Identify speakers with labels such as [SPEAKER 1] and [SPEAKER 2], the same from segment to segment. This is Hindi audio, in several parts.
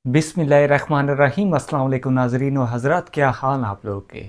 [SPEAKER 1] बिस्मिल्लाहिर्रहमानिर्रहीम। अस्सलाम वालेकुम नाज़रीन व हज़रात, क्या हाल आप लोगों के।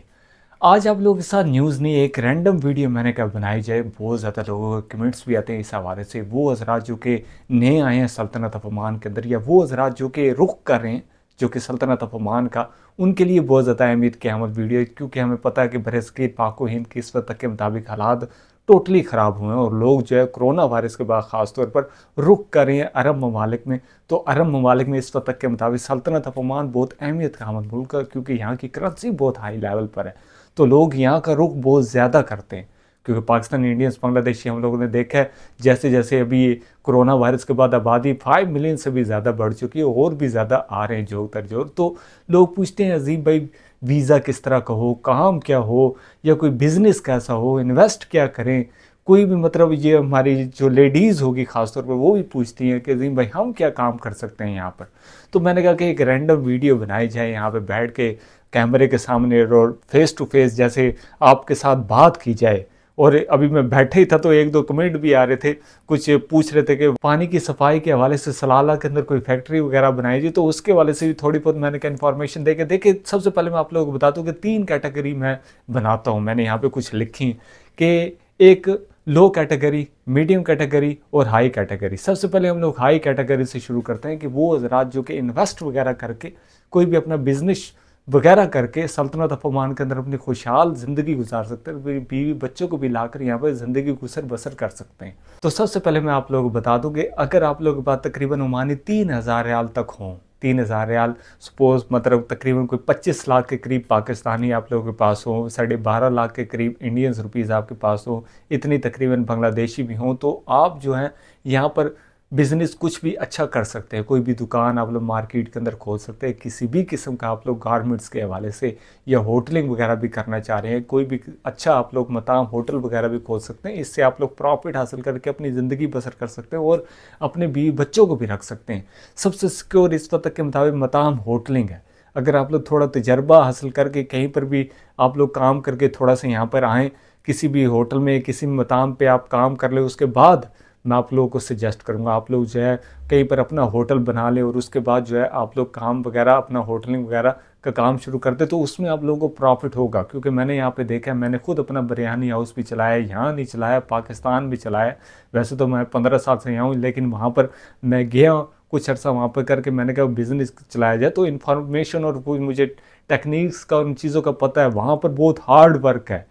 [SPEAKER 1] आज आप लोगों के साथ न्यूज़ नहीं, एक रैंडम वीडियो मैंने कहा बनाई जाए। बहुत ज़्यादा लोगों के कमेंट्स भी आते हैं इस हवाले से। वो हज़रात जो कि नए आए हैं सल्तनत ऑफ ओमान के अंदर, या वो हज़रात जो कि रुख कर रहे हैं जो कि सल्तनत ऑफ ओमान का, उनके लिए बहुत ज़्यादा अहमियत की हम वीडियो, क्योंकि हमें पता है कि बरसगीर पाक व हिंद की इस वक्त तक के मुताबिक हालात टोटली ख़राब हुए हैं और लोग जो है कोरोना वायरस के बाद ख़ास तौर पर रुख कर रहे हैं अरब ममालिक में। तो अरब ममालिक में इस वक्त तक के मुताबिक सल्तनत ऑफ ओमान बहुत अहमियत का हमद मुल्क है, क्योंकि यहाँ की करेंसी बहुत हाई लेवल पर है। तो लोग यहाँ का रुख बहुत ज़्यादा करते हैं, क्योंकि पाकिस्तानी इंडियंस बांग्लादेशी हम लोगों ने देखा है जैसे जैसे अभी कोरोना वायरस के बाद आबादी 5 मिलियन से भी ज़्यादा बढ़ चुकी है और भी ज़्यादा आ रहे हैं जोर तर जोर। तो लोग पूछते हैं अजीम भाई वीज़ा किस तरह का हो, काम क्या हो, या कोई बिज़नेस कैसा हो, इन्वेस्ट क्या करें, कोई भी मतलब ये हमारी जो लेडीज़ होगी ख़ासतौर पर वो भी पूछती हैं कि अजीम भाई हम क्या काम कर सकते हैं यहाँ पर। तो मैंने कहा कि एक रैंडम वीडियो बनाई जाए यहाँ पे बैठ के कैमरे के सामने और फेस टू फेस जैसे आपके साथ बात की जाए। और अभी मैं बैठे ही था तो एक दो कमेंट भी आ रहे थे, कुछ पूछ रहे थे कि पानी की सफाई के हवाले से सलाला के अंदर कोई फैक्ट्री वगैरह बनाई जी, तो उसके हवाले से भी थोड़ी बहुत मैंने क्या इन्फॉर्मेशन दे के देखिए। सबसे पहले मैं आप लोगों को बता दूं कि 3 कैटेगरी मैं बनाता हूं, मैंने यहाँ पे कुछ लिखी कि एक लो कैटेगरी, मीडियम कैटेगरी और हाई कैटेगरी। सबसे पहले हम लोग हाई कैटेगरी से शुरू करते हैं कि वो हज़रात जो कि इन्वेस्ट वगैरह करके कोई भी अपना बिजनेस वगैरह करके सल्तनत ऑफ ओमान के अंदर अपनी खुशहाल ज़िंदगी गुजार सकते हैं, बीवी बच्चों को भी लाकर यहाँ पर ज़िंदगी गुजर बसर कर सकते हैं। तो सबसे पहले मैं आप लोगों को बता दूं कि अगर आप लोगों के पास तकरीबन ओमानी 3,000 रियाल तक हों, 3,000 रियाल सपोज मतलब तकरीबन कोई 25 लाख के करीब पाकिस्तानी आप लोगों के पास हो, 12.5 लाख के करीब इंडियंस रुपीज़ आपके पास हो, इतनी तकरीबन बांग्लादेशी भी हों, तो आप जो हैं यहाँ पर बिज़नेस कुछ भी अच्छा कर सकते हैं। कोई भी दुकान आप लोग मार्केट के अंदर खोल सकते हैं, किसी भी किस्म का आप लोग गारमेंट्स के हवाले से, या होटलिंग वगैरह भी करना चाह रहे हैं, कोई भी अच्छा आप लोग मताम होटल वगैरह भी खोल सकते हैं। इससे आप लोग प्रॉफिट हासिल करके अपनी ज़िंदगी बसर कर सकते हैं और अपने बीवी बच्चों को भी रख सकते हैं। सबसे सिक्योर इस वक्त के मुताबिक मताम होटलिंग है। अगर आप लोग थोड़ा तजर्बा हासिल करके कहीं पर भी आप लोग काम करके थोड़ा सा यहाँ पर आएँ, किसी भी होटल में किसी मताम पे आप काम कर ले, उसके बाद मैं आप लोगों को सजेस्ट करूंगा आप लोग जो है कहीं पर अपना होटल बना लें और उसके बाद जो है आप लोग काम वगैरह अपना होटलिंग वगैरह का काम शुरू कर दे, तो उसमें आप लोगों को प्रॉफिट होगा। क्योंकि मैंने यहाँ पे देखा है, मैंने खुद अपना बिरयानी हाउस भी चलाया, यहाँ नहीं चलाया, पाकिस्तान भी चलाया। वैसे तो मैं 15 साल से यहाँ हूँ, लेकिन वहाँ पर मैं गया कुछ अर्सा वहाँ पर करके मैंने कहा बिज़नेस चलाया जाए, तो इन्फॉर्मेशन और कुछ मुझे टेक्निक्स का उन चीज़ों का पता है। वहाँ पर बहुत हार्ड वर्क है,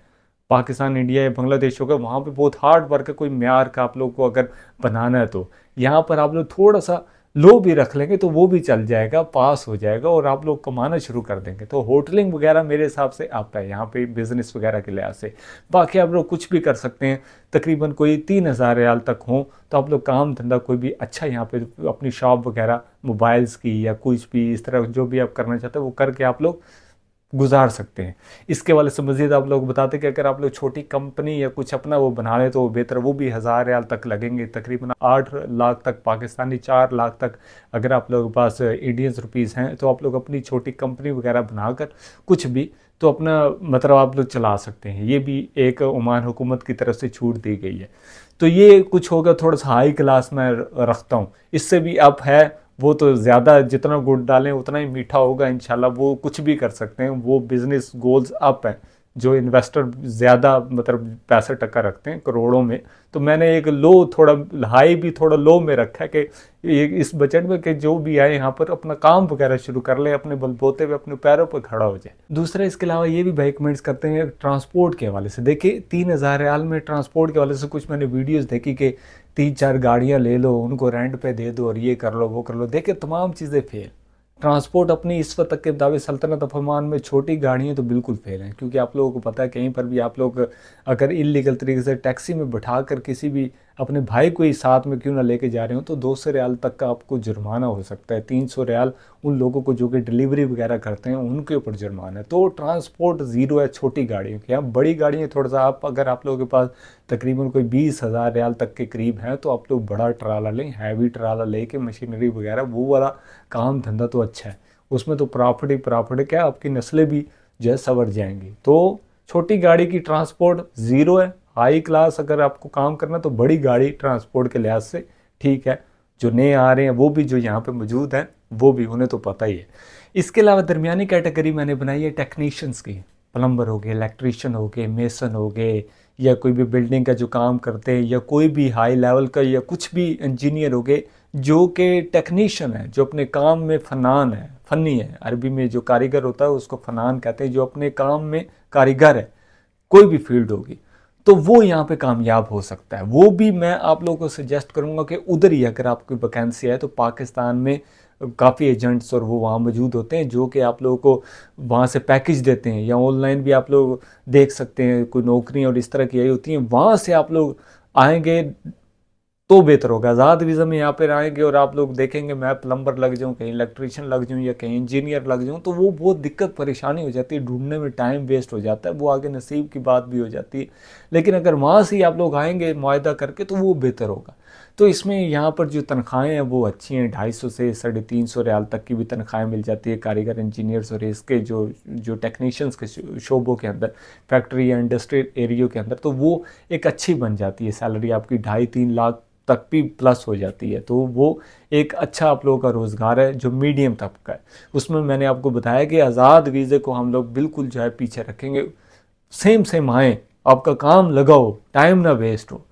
[SPEAKER 1] पाकिस्तान इंडिया या बांग्लादेश होगा, वहाँ पे बहुत हार्ड वर्क है। कोई म्यार का आप लोग को अगर बनाना है तो यहाँ पर आप लोग थोड़ा सा लो भी रख लेंगे तो वो भी चल जाएगा, पास हो जाएगा और आप लोग कमाना शुरू कर देंगे। तो होटलिंग वगैरह मेरे हिसाब से आप है यहाँ पे बिज़नेस वगैरह के लिहाज से। बाकी आप लोग कुछ भी कर सकते हैं, तकरीबन कोई 3,000 रियाल तक हो तो आप लोग काम धंधा कोई भी अच्छा यहाँ पे अपनी शॉप वगैरह मोबाइल्स की या कुछ भी इस तरह जो भी आप करना चाहते हैं वो करके आप लोग गुजार सकते हैं। इसके वाले से मज़ीद आप लोग बताते कि अगर आप लोग छोटी कंपनी या कुछ अपना वो बना लें तो बेहतर, वो भी 1,000 रियाल तक लगेंगे, तकरीबन 8 लाख तक पाकिस्तानी, 4 लाख तक अगर आप लोगों के पास इंडियंस रुपीज़ हैं तो आप लोग अपनी छोटी कंपनी वगैरह बनाकर कुछ भी तो अपना मतलब आप लोग चला सकते हैं। ये भी एक ओमान हुकूमत की तरफ से छूट दी गई है। तो ये कुछ होगा थोड़ा सा हाई क्लास में रखता हूँ। इससे भी अप है, वो तो ज़्यादा जितना गुड़ डालें उतना ही मीठा होगा इंशाल्लाह। वो कुछ भी कर सकते हैं, वो बिज़नेस गोल्स अप हैं। जो इन्वेस्टर ज़्यादा मतलब पैसा टक्का रखते हैं करोड़ों में, तो मैंने एक लो थोड़ा हाई भी थोड़ा लो में रखा है कि इस बजट में कि जो भी आए यहाँ पर अपना काम वगैरह शुरू कर ले, अपने बलबोते पे अपने पैरों पर खड़ा हो जाए। दूसरा इसके अलावा ये भी भाई कमेंट्स करते हैं ट्रांसपोर्ट के हवाले से। देखिए 3,000 रियाल में ट्रांसपोर्ट के हवाले से कुछ मैंने वीडियोज़ देखी कि 3-4 गाड़ियाँ ले लो, उनको रेंट पे दे दो और ये कर लो वो कर लो। देखिए तमाम चीज़ें फेल। ट्रांसपोर्ट अपनी इस वक्त तक के दावे सल्तनत ऑफ ओमान में छोटी गाड़ियाँ तो बिल्कुल फेल हैं, क्योंकि आप लोगों को पता है कहीं पर भी आप लोग अगर इलीगल तरीके से टैक्सी में बैठा कर किसी भी अपने भाई को ही साथ में क्यों ना लेके जा रहे हो तो 200 रियाल तक का आपको जुर्माना हो सकता है। 300 रियाल उन लोगों को जो कि डिलीवरी वगैरह करते हैं उनके ऊपर जुर्माना है। तो ट्रांसपोर्ट ज़ीरो है छोटी गाड़ियों के। यहाँ बड़ी गाड़ियाँ थोड़ा सा आप अगर आप लोगों के पास तकरीबन कोई 20,000 रियाल तक के करीब हैं तो आप लोग बड़ा ट्राला लें, हैवी ट्राला लेके मशीनरी वगैरह, वो वाला काम धंधा तो अच्छा है, उसमें तो प्रॉफिट ही प्रॉफिट है, क्या आपकी नस्लें भी जो है संवर जाएंगी। तो छोटी गाड़ी की ट्रांसपोर्ट ज़ीरो है। हाई क्लास अगर आपको काम करना तो बड़ी गाड़ी ट्रांसपोर्ट के लिहाज से ठीक है। जो नए आ रहे हैं वो भी जो यहाँ पे मौजूद हैं वो भी उन्हें तो पता ही है। इसके अलावा दरमियानी कैटेगरी मैंने बनाई है टेक्नीशियंस की, प्लम्बर हो गए, इलेक्ट्रीशियन हो गए, मेसन हो गए, या कोई भी बिल्डिंग का जो काम करते हैं, या कोई भी हाई लेवल का या कुछ भी इंजीनियर हो गए जो कि टेक्नीशियन है, जो अपने काम में फनान है, फनी है। अरबी में जो कारीगर होता है उसको फनान कहते हैं, जो अपने काम में कारीगर है, कोई भी फील्ड होगी, तो वो यहाँ पे कामयाब हो सकता है। वो भी मैं आप लोगों को सजेस्ट करूँगा कि उधर ही अगर आपकी वैकेंसी है तो पाकिस्तान में काफ़ी एजेंट्स और वो वहाँ मौजूद होते हैं जो कि आप लोगों को वहाँ से पैकेज देते हैं, या ऑनलाइन भी आप लोग देख सकते हैं, कोई नौकरी और इस तरह की यही होती हैं, वहाँ से आप लोग आएंगे तो बेहतर होगा। आज़ाद वीज़ा में यहाँ पर आएंगे और आप लोग देखेंगे मैं प्लम्बर लग जाऊँ, कहीं इलेक्ट्रीशियन लग जाऊँ, या कहीं इंजीनियर लग जाऊँ, तो वो बहुत दिक्कत परेशानी हो जाती है, ढूंढने में टाइम वेस्ट हो जाता है, वो आगे नसीब की बात भी हो जाती है। लेकिन अगर वहाँ से ही आप लोग आएंगे मुआहदा करके तो वो बेहतर होगा। तो इसमें यहाँ पर जो तनख्वाहें हैं वो अच्छी हैं, 250 से 350 रियाल तक की भी तनख्वाहें मिल जाती है कारीगर, इंजीनियर्स और इसके जो टेक्नीशियंस के शोबों के अंदर, फैक्ट्री या इंडस्ट्रियल एरियो के अंदर, तो वो एक अच्छी बन जाती है सैलरी आपकी, 2.5-3 लाख तक भी प्लस हो जाती है। तो वो एक अच्छा आप लोगों का रोज़गार है जो मीडियम तबका है। उसमें मैंने आपको बताया कि आज़ाद वीज़े को हम लोग बिल्कुल जो है पीछे रखेंगे, सेम आए, आपका काम लगाओ, टाइम ना वेस्ट हो।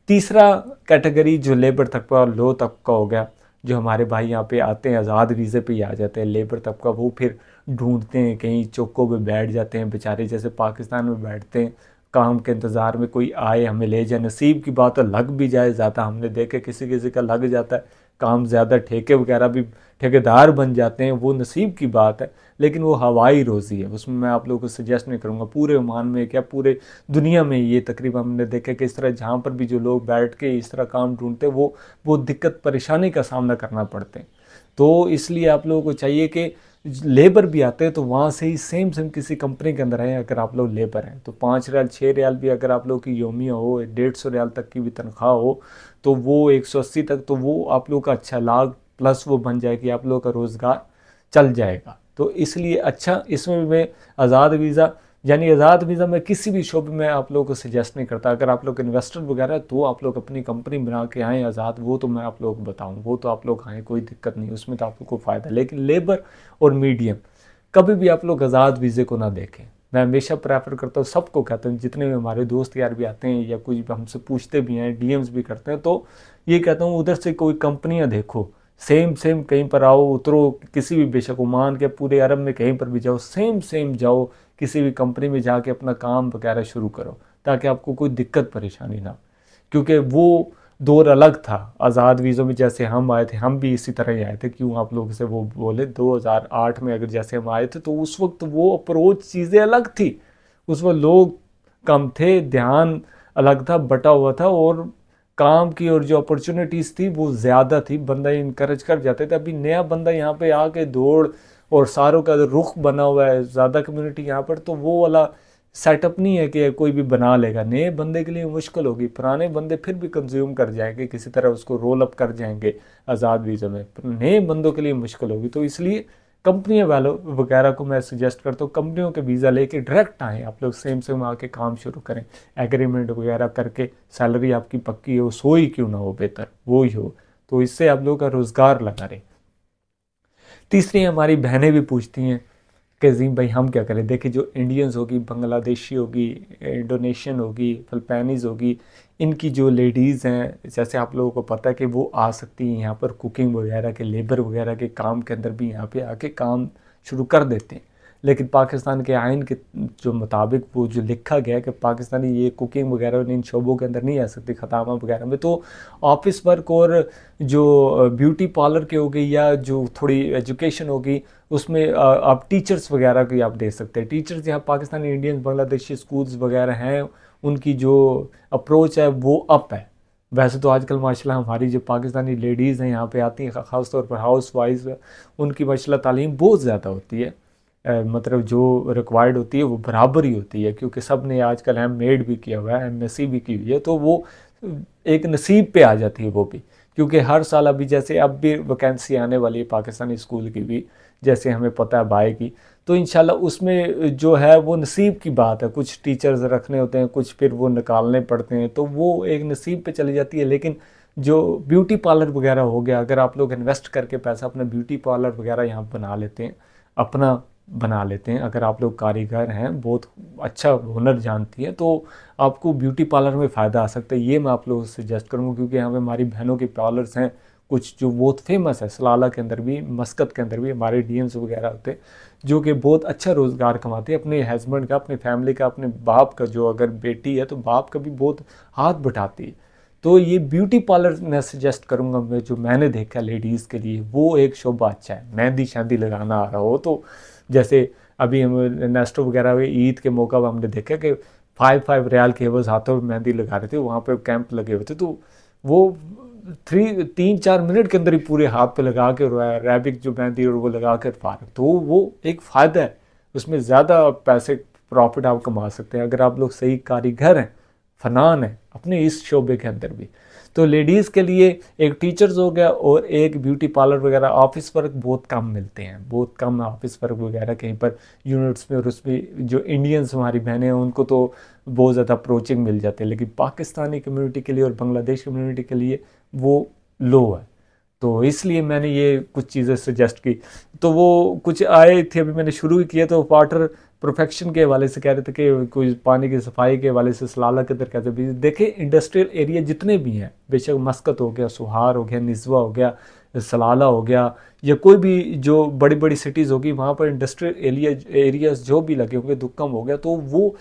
[SPEAKER 1] तीसरा कैटेगरी जो लेबर तबका और लो तबका हो गया, जो हमारे भाई यहाँ पे आते हैं आज़ाद वीज़े पे ही आ जाते हैं, लेबर तबका, वो फिर ढूंढते हैं, कहीं चौकों पे बैठ जाते हैं बेचारे, जैसे पाकिस्तान में बैठते हैं काम के इंतज़ार में, कोई आए हमें ले जाए, नसीब की बात है लग भी जाए ज़्यादा, हमने देखे किसी किसी का लग जाता है काम ज़्यादा, ठेके वगैरह भी ठेकेदार बन जाते हैं, वो नसीब की बात है, लेकिन वो हवाई रोज़ी है, उसमें मैं आप लोगों को सजेस्ट नहीं करूँगा। पूरे ओमान में क्या पूरे दुनिया में ये तकरीबन हमने देखा कि इस तरह जहाँ पर भी जो लोग बैठ के इस तरह काम ढूंढते वो बहुत दिक्कत परेशानी का सामना करना पड़ते हैं। तो इसलिए आप लोगों को चाहिए कि लेबर भी आते हैं तो वहाँ से ही सेम किसी कंपनी के अंदर है, अगर आप लोग लेबर हैं तो 5 रियाल 6 रियाल भी अगर आप लोग की योमिया हो, 150 रियाल तक की भी तनख्वाह हो, तो वो 180 तक, तो वो आप लोग का अच्छा लाख प्लस वो बन जाएगी, आप लोग का रोज़गार चल जाएगा। तो इसलिए अच्छा, इसमें मैं आज़ाद वीज़ा यानी आज़ाद वीज़ा में किसी भी शोबे में आप लोगों को सजेस्ट नहीं करता। अगर आप लोग इन्वेस्टर वगैरह तो आप लोग अपनी कंपनी बना के आएँ आज़ाद, वो तो मैं आप लोगों को बताऊँ, वो तो आप लोग आएँ, कोई दिक्कत नहीं, उसमें तो आप लोग को फ़ायदा। लेकिन लेबर और मीडियम कभी भी आप लोग आज़ाद वीज़े को ना देखें। मैं हमेशा प्रेफर करता हूँ, सबको कहता हूँ, जितने भी हमारे दोस्त यार भी आते हैं या कुछ भी हमसे पूछते भी हैं, डीएम्स भी करते हैं, तो ये कहता हूँ उधर से कोई कंपनियाँ देखो, सेम कहीं पर आओ उतरो, किसी भी बेशक ओमान के पूरे अरब में कहीं पर भी जाओ, सेम जाओ, किसी भी कंपनी में जाके अपना काम वगैरह शुरू करो, ताकि आपको कोई दिक्कत परेशानी ना हो। क्योंकि वो दौर अलग था, आज़ाद वीज़ों में जैसे हम आए थे, हम भी इसी तरह ही आए थे, क्यों आप लोगों से वो बोले 2008 में अगर जैसे हम आए थे, तो उस वक्त वो अप्रोच चीज़ें अलग थी, उस वक्त लोग कम थे, ध्यान अलग था, बटा हुआ था, और काम की और जो अपॉर्चुनिटीज़ थी वो ज़्यादा थी, बंदा इनकरेज कर जाते थे। अभी नया बंदा यहाँ पे आके दौड़ और सारों का रुख बना हुआ है, ज़्यादा कम्युनिटी यहाँ पर, तो वो वाला सेटअप नहीं है कि कोई भी बना लेगा। नए बंदे के लिए मुश्किल होगी, पुराने बंदे फिर भी कंज्यूम कर जाएंगे, किसी तरह उसको रोल अप कर जाएंगे आज़ाद वीज़ा में, नए बंदों के लिए मुश्किल होगी। तो इसलिए कंपनियां वालों वगैरह को मैं सजेस्ट करता हूँ, कंपनियों के वीज़ा लेके डायरेक्ट आएँ, आप लोग सेम आके काम शुरू करें, एग्रीमेंट वगैरह करके, सैलरी आपकी पक्की हो, सो ही क्यों ना हो, बेहतर वो ही हो, तो इससे आप लोगों का रोज़गार लगा रहे। तीसरी हमारी बहनें भी पूछती हैं कि अजीम भाई हम क्या करें। देखिए, जो इंडियंस होगी, बांग्लादेशी होगी, इंडोनेशियन होगी, फिलिपाइनीज़ होगी, इनकी जो लेडीज़ हैं, जैसे आप लोगों को पता है कि वो आ सकती हैं यहाँ पर कुकिंग वगैरह के, लेबर वगैरह के काम के अंदर भी यहाँ पे आके काम शुरू कर देते हैं। लेकिन पाकिस्तान के आइन के जो मुताबिक वो जो लिखा गया है कि पाकिस्तानी ये कुकिंग वगैरह इन शोबों के अंदर नहीं आ सकती, खतामा वगैरह में। तो ऑफिस वर्क और जो ब्यूटी पार्लर के होगी या जो थोड़ी एजुकेशन होगी, उसमें आप टीचर्स वगैरह की आप दे सकते हैं। टीचर्स यहाँ पाकिस्तानी, इंडियन, बांग्लादेशी स्कूल्स वगैरह हैं, उनकी जो अप्रोच है वो अप है। वैसे तो आजकल माशाल्लाह हमारी जो पाकिस्तानी लेडीज़ हैं यहाँ पे आती हैं, ख़ास तौर पर हाउस वाइफ, उनकी माशाल्लाह तालीम बहुत ज़्यादा होती है, मतलब जो रिक्वायर्ड होती है वो बराबर ही होती है, क्योंकि सब ने आजकल एमएड भी किया हुआ है, एमएससी भी की हुई है, तो वो एक नसीब पे आ जाती है वो भी। क्योंकि हर साल अभी जैसे अब भी वैकेंसी आने वाली है पाकिस्तानी स्कूल की भी, जैसे हमें पता है बाय की, तो इंशाल्लाह उसमें जो है वो नसीब की बात है, कुछ टीचर्स रखने होते हैं, कुछ फिर वो निकालने पड़ते हैं, तो वो एक नसीब पे चली जाती है। लेकिन जो ब्यूटी पार्लर वगैरह हो गया, अगर आप लोग इन्वेस्ट करके पैसा अपना ब्यूटी पार्लर वगैरह यहाँ बना लेते हैं, अपना बना लेते हैं, अगर आप लोग कारीगर हैं, बहुत अच्छा हुनर जानती हैं, तो आपको ब्यूटी पार्लर में फ़ायदा आ सकता है। ये मैं आप लोगों को सजेस्ट करूँगा, क्योंकि यहाँ पे हमारी बहनों के पार्लर्स हैं कुछ जो बहुत फेमस है, सलाला के अंदर भी, मस्कत के अंदर भी हमारे डीएम्स वगैरह होते हैं जो कि बहुत अच्छा रोज़गार कमाते हैं अपने हस्बैंड का, अपने फैमिली का, अपने बाप का, जो अगर बेटी है तो बाप का भी बहुत हाथ बटाती है। तो ये ब्यूटी पार्लर मैं सजेस्ट करूँगा, मैं जो मैंने देखा लेडीज़ के लिए वो एक शोभा अच्छा है। मेहंदी शादी लगाना आ रहा हो तो, जैसे अभी हम नेस्टो वगैरह में ईद के मौका पर हमने देखा कि 5 रियाल के बस हाथों में मेहंदी लगा रहे थे, वहाँ पे कैंप लगे हुए थे, तो वो 3-4 मिनट के अंदर ही पूरे हाथ पे लगा के रैबिक जो मेहंदी और वो लगा कर फार, तो वो एक फ़ायदा है, उसमें ज़्यादा पैसे प्रॉफिट आप कमा सकते हैं अगर आप लोग सही कारीगर हैं, फनान है अपने इस शोबे के अंदर भी। तो लेडीज़ के लिए एक टीचर्स हो गया और एक ब्यूटी पार्लर वगैरह। ऑफिस वर्क बहुत कम मिलते हैं, बहुत कम ऑफिस वर्क वगैरह कहीं पर यूनिट्स में, और उसमें जो इंडियंस हमारी बहनें हैं उनको तो बहुत ज़्यादा अप्रोचिंग मिल जाते हैं, लेकिन पाकिस्तानी कम्युनिटी के लिए और बांग्लादेश कम्युनिटी के लिए वो लो है। तो इसलिए मैंने ये कुछ चीज़ें सजेस्ट की। तो वो कुछ आए थे, अभी मैंने शुरू ही किया, तो वाटर प्रोफेक्शन के हवाले से कह रहे थे कि कोई पानी की सफाई के हवाले से सलाला के अंदर कहते भी देखे, इंडस्ट्रियल एरिया जितने भी हैं, बेशक मस्कत हो गया, सुहार हो गया, निज़वा हो गया, सलाला हो गया, या कोई भी जो बड़ी बड़ी सिटीज़ होगी, वहाँ पर इंडस्ट्रियल एरियाज जो भी लगे होंगे, दुक्कम हो गया, तो वो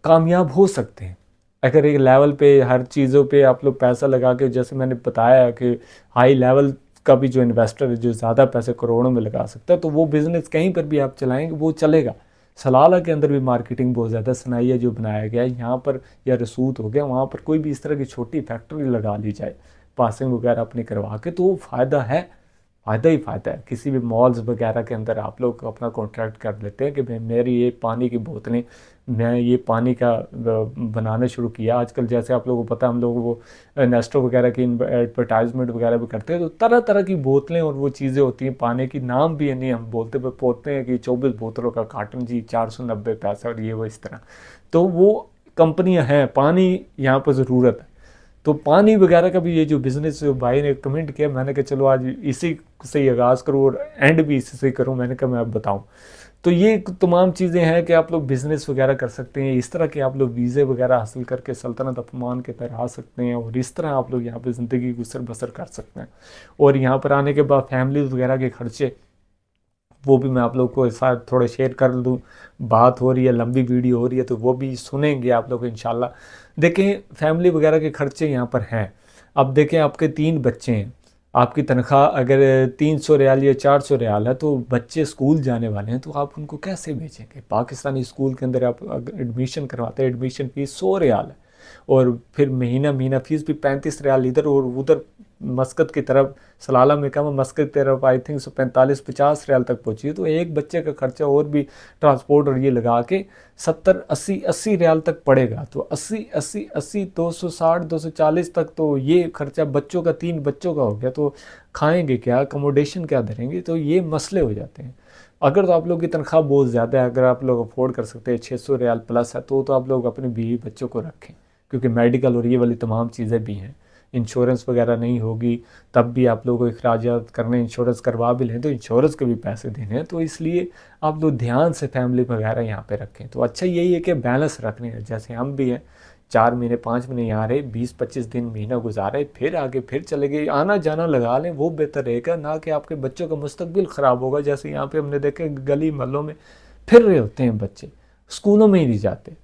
[SPEAKER 1] कामयाब हो सकते हैं अगर एक लेवल पे हर चीज़ों पे आप लोग पैसा लगा के, जैसे मैंने बताया कि हाई लेवल का भी जो इन्वेस्टर है जो ज़्यादा पैसे करोड़ों में लगा सकता है, तो वो बिज़नेस कहीं पर भी आप चलाएंगे वो चलेगा। सलाला के अंदर भी मार्केटिंग बहुत ज़्यादा, सनाइया जो बनाया गया है यहाँ पर, या रसूद हो गया, वहाँ पर कोई भी इस तरह की छोटी फैक्ट्री लगा ली जाए पासिंग वगैरह अपनी करवा के, तो वो फ़ायदा है, फ़ायदा ही फ़ायदा है। किसी भी मॉल्स वगैरह के अंदर आप लोग अपना कॉन्ट्रैक्ट कर लेते हैं कि भाई मेरी ये पानी की बोतलें, मैं ये पानी का बनाना शुरू किया। आजकल जैसे आप लोगों को पता है, हम लोग वो नेस्टो वगैरह की एडवर्टाइजमेंट वगैरह भी करते हैं, तो तरह तरह की बोतलें और वो चीज़ें होती हैं, पानी की नाम भी नहीं हम बोलते हैं कि 24 बोतलों का कार्टन जी 490 पैसा, और ये वो इस तरह। तो वो कंपनियां हैं, पानी यहाँ पर ज़रूरत है, तो पानी वगैरह का भी ये जो बिज़नेस भाई ने कमेंट किया, मैंने कहा चलो आज इसी से ही आगाज़ करूँ और एंड भी इसी से करूँ, मैंने कहा मैं अब बताऊँ। तो ये तमाम चीज़ें हैं कि आप लोग बिज़नेस वगैरह कर सकते हैं, इस तरह के आप लोग वीज़े वगैरह हासिल करके सल्तनत अफमान के तरह आ सकते हैं, और इस तरह आप लोग यहाँ पे ज़िंदगी गुजर बसर कर सकते हैं। और यहाँ पर आने के बाद फैमिली वगैरह के खर्चे, वो भी मैं आप लोग को साथ थोड़े शेयर कर दूँ। बात हो रही है, लंबी वीडियो हो रही है, तो वो भी सुनेंगे आप लोग इंशाल्लाह। देखें फैमिली वगैरह के खर्चे यहाँ पर हैं। अब देखें आपके 3 बच्चे हैं, आपकी तनख्वाह अगर 300 रियाल या 400 रियाल है, तो बच्चे स्कूल जाने वाले हैं, तो आप उनको कैसे भेजेंगे? पाकिस्तानी स्कूल के अंदर आप अगर एडमिशन करवाते हैं, एडमिशन फ़ीस 100 रियाल है, और फिर महीना फ़ीस भी 35 रियाल इधर, और उधर मस्कत की तरफ सलाला में कम, मस्कत की तरफ आई थिंक 45-50 रियाल तक पहुँची है। तो एक बच्चे का खर्चा और भी ट्रांसपोर्ट और ये लगा के 70-80 रियाल तक पड़ेगा। तो 80 260-240 तक तो ये खर्चा बच्चों का, 3 बच्चों का हो गया। तो खाएंगे क्या, अकोमोडेशन क्या धरेंगे, तो ये मसले हो जाते हैं। अगर तो आप लोग की तनख्वाह बहुत ज़्यादा है, अगर आप लोग अफोर्ड कर सकते हैं, 600 रियाल प्लस है, तो आप लोग अपने बीवी बच्चों को रखें, क्योंकि मेडिकल और ये वाली तमाम चीज़ें भी हैं। इंश्योरेंस वगैरह नहीं होगी तब भी आप लोगों को अखराजात करने, इंश्योरेंस करवा भी लें तो इंश्योरेंस के भी पैसे देने हैं। तो इसलिए आप लोग ध्यान से फैमिली वगैरह यहाँ पे रखें। तो अच्छा यही है कि बैलेंस रखने हैं, जैसे हम भी हैं 4 महीने 5 महीने यहाँ रहे, 20-25 दिन महीना गुजारे, फिर आगे फिर चले गए, आना जाना लगा लें, वो बेहतर रहेगा ना कि आपके बच्चों का मुस्तकबिल ख़राब होगा। जैसे यहाँ पे हमने देखे गली मोहल्लों में फिर रहे होते हैं बच्चे, स्कूलों में ही नहीं जाते।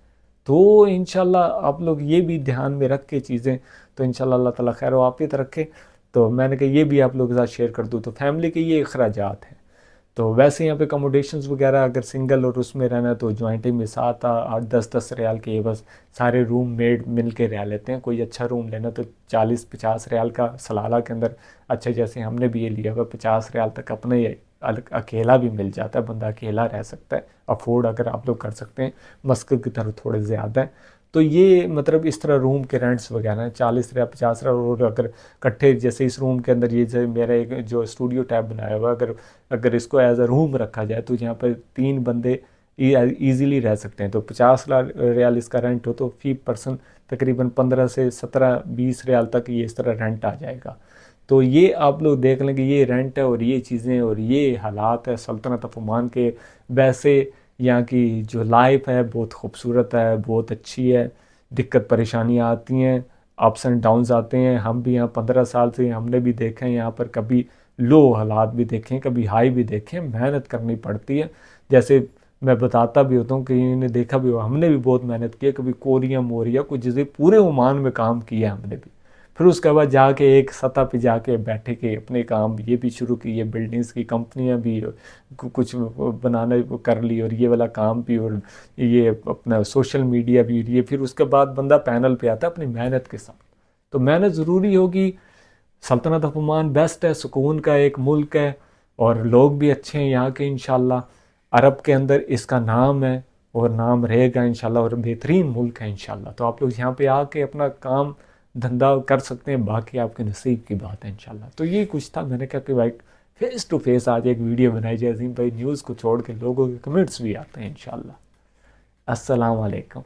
[SPEAKER 1] तो इंशाल्लाह आप लोग ये भी ध्यान में रख के चीज़ें, तो इंशाल्लाह अल्लाह ताला खैर वाफ़ियत रखे। तो मैंने कहा ये भी आप लोगों के साथ शेयर कर दूँ। तो फैमिली के ये अखराजात हैं। तो वैसे यहाँ पे अकोमोडेशंस वगैरह अगर सिंगल और उसमें रहना है तो जॉइंटिंग में 7-8-10 रियाल के ये बस सारे रूम मेड मिल के रह लेते हैं। कोई अच्छा रूम लेना तो 40-50 रियाल का सलाला के अंदर, अच्छा जैसे हमने भी ये लिया हुआ 50 रियाल तक अपने ही अकेला भी मिल जाता है, बंदा अकेला रह सकता है, अफोर्ड अगर आप लोग कर सकते हैं। मस्कत की तरफ थोड़े ज़्यादा है, तो ये मतलब इस तरह रूम के रेंट्स वगैरह हैं 40 या 50 रियाल। और अगर इकट्ठे जैसे इस रूम के अंदर ये मेरा एक जो स्टूडियो टाइप बनाया हुआ, अगर इसको एज अ रूम रखा जाए तो यहाँ पर 3 बंदे ईज़िली रह सकते हैं। तो 50 रियाल इसका रेंट हो तो फी पर्सन तकरीबन 15 से 17-20 रियाल तक ये इस तरह रेंट आ जाएगा। तो ये आप लोग देख लें कि ये रेंट है और ये चीज़ें और ये हालात है सल्तनत ऑफ ओमान के। वैसे यहाँ की जो लाइफ है बहुत खूबसूरत है, बहुत अच्छी है। दिक्कत परेशानियाँ आती हैं, अप्स एंड डाउन्स आते हैं। हम भी यहाँ 15 साल से हमने भी देखे हैं, यहाँ पर कभी लो हालात भी देखे हैं, कभी हाई भी देखे हैं। मेहनत करनी पड़ती है, जैसे मैं बताता भी होता हूँ कि इन्हें देखा भी हो, हमने भी बहुत मेहनत की है। कभी कोरिया मोरिया कुछ जैसे पूरे ओमान में काम किया हमने भी। फिर उसके बाद जाके एक सतह पे जाके बैठे के अपने काम ये भी शुरू किए, बिल्डिंग्स की कंपनियां भी कुछ बनाने कर ली और ये वाला काम भी और ये अपना सोशल मीडिया भी। ये फिर उसके बाद बंदा पैनल पे आता है अपनी मेहनत के साथ। तो मेहनत ज़रूरी होगी। सल्तनत ऑफ ओमान बेस्ट है, सुकून का एक मुल्क है और लोग भी अच्छे हैं यहाँ के इंशाल्लाह। अरब के अंदर इसका नाम है और नाम रहेगा इंशाल्लाह, और बेहतरीन मुल्क है इंशाल्लाह। तो आप लोग यहाँ पे आके अपना काम धंधा कर सकते हैं, बाकी आपके नसीब की बात है इंशाल्लाह। तो ये कुछ था, मैंने कहा कि भाई फेस टू फेस आज एक वीडियो बनाई जाए। अजीम भाई न्यूज़ को छोड़ के लोगों के कमेंट्स भी आते हैं इंशाल्लाह। अस्सलाम वालेकुम।